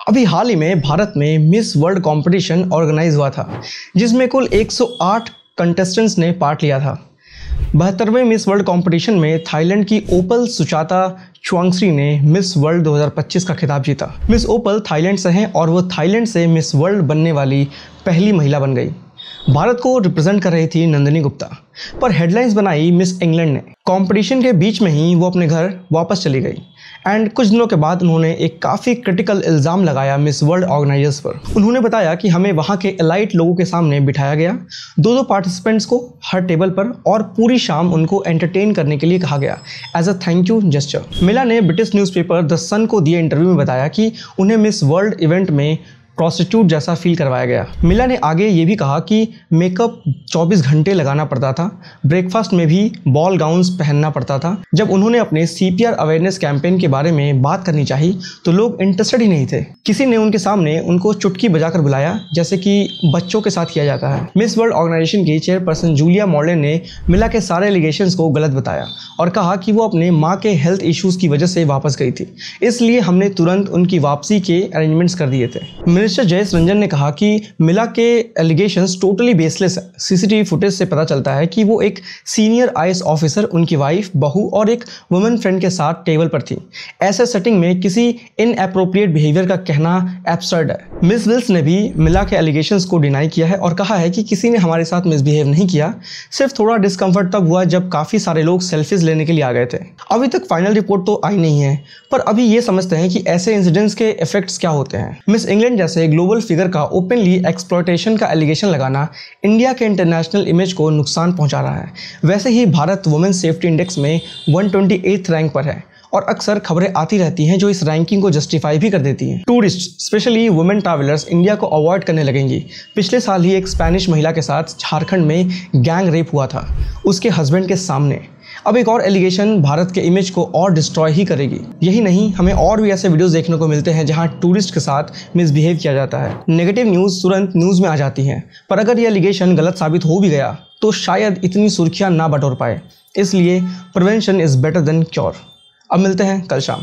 अभी हाल ही में भारत में मिस वर्ल्ड कंपटीशन ऑर्गेनाइज हुआ था, जिसमें कुल 108 कंटेस्टेंट्स ने पार्ट लिया था। 72वें मिस वर्ल्ड कंपटीशन में थाईलैंड की ओपल सुचाता चुआंगसी ने मिस वर्ल्ड 2025 का खिताब जीता। मिस ओपल थाईलैंड से हैं और वो थाईलैंड से मिस वर्ल्ड बनने वाली पहली महिला बन गई। भारत को रिप्रेजेंट कर रही थी नंदिनी गुप्ता, पर हेडलाइंस बनाई मिस इंग्लैंड ने। कंपटीशन के बीच में ही वो अपने घर वापस चली गई एंड कुछ दिनों के बाद उन्होंने एक काफ़ी क्रिटिकल इल्ज़ाम लगाया मिस वर्ल्ड ऑर्गेनाइजर्स पर। उन्होंने बताया कि हमें वहाँ के एलाइट लोगों के सामने बिठाया गया, दो पार्टिसिपेंट्स को हर टेबल पर, और पूरी शाम उनको एंटरटेन करने के लिए कहा गया as a thank you gesture. मिला ने ब्रिटिश न्यूज़पेपर द सन को दिए इंटरव्यू में बताया कि उन्हें मिस वर्ल्ड इवेंट में प्रोस्टिट्यूट जैसा फील करवाया गया। मिला ने आगे ये भी कहा कि मेकअप 24 घंटे लगाना पड़ता था, ब्रेकफास्ट में भी बॉल गाउन्स पहनना पड़ता था। जब उन्होंने अपने CPR अवेयरनेस कैंपेन के बारे में बात करनी चाहिए तो लोग इंटरेस्टेड ही नहीं थे। किसी ने उनके सामने उनको चुटकी बजाकर बुलाया, जैसे कि बच्चों के साथ किया जाता है। मिस वर्ल्ड ऑर्गेनाइजेशन की चेयरपर्सन जूलिया मॉर्लेन ने मिला के सारे एलिगेशंस को गलत बताया और कहा कि वो अपने माँ के हेल्थ इश्यूज़ की वजह से वापस गई थी, इसलिए हमने तुरंत उनकी वापसी के अरेंजमेंट्स कर दिए थे। मिनिस्टर जयेश रंजन ने कहा कि मिला के एलिगेशंस टोटली बेसलेस है। CCTV फुटेज से पता चलता है कि वो एक सीनियर IAS ऑफिसर, उनकी वाइफ, बहू और एक वुमेन फ्रेंड के साथ टेबल पर थी। ऐसे सेटिंग में किसी इनएप्रोप्रिएट बिहेवियर का कहना एब्सर्ड है। मिस विल्स ने भी मिला के एलिगेशंस को डिनाई किया है और कहा है कि किसी ने हमारे साथ मिसबिहेव नहीं किया, सिर्फ थोड़ा डिस्कम्फर्ट तब हुआ जब काफ़ी सारे लोग सेल्फीज लेने के लिए आ गए थे। अभी तक फाइनल रिपोर्ट तो आई नहीं है, पर अभी ये समझते हैं कि ऐसे इंसिडेंट्स के इफेक्ट्स क्या होते हैं। मिस इंग्लैंड जैसे ग्लोबल फिगर का ओपनली एक्सप्लॉयटेशन का एलिगेशन लगाना इंडिया के इंटरनेशनल इमेज को नुकसान पहुंचा रहा है। वैसे ही भारत वुमेन सेफ्टी इंडेक्स में 128 रैंक पर है और अक्सर खबरें आती रहती हैं जो इस रैंकिंग को जस्टिफाई भी कर देती हैं। Tourist, specially women travellers, India को अवॉइड करने लगेंगी। पिछले साल ही एक स्पेनिश महिला के साथ झारखंड में गैंग रेप हुआ था, उसके हस्बैंड के सामने। अब एक और एलिगेशन भारत के इमेज को और डिस्ट्रॉय ही करेगी। यही नहीं, हमें और भी ऐसे वीडियोस देखने को मिलते हैं जहां टूरिस्ट के साथ मिसबिहेव किया जाता है। नेगेटिव न्यूज़ तुरंत न्यूज़ में आ जाती हैं, पर अगर ये एलिगेशन गलत साबित हो भी गया तो शायद इतनी सुर्खियां ना बटोर पाए। इसलिए prevention is better than cure. अब मिलते हैं कल शाम।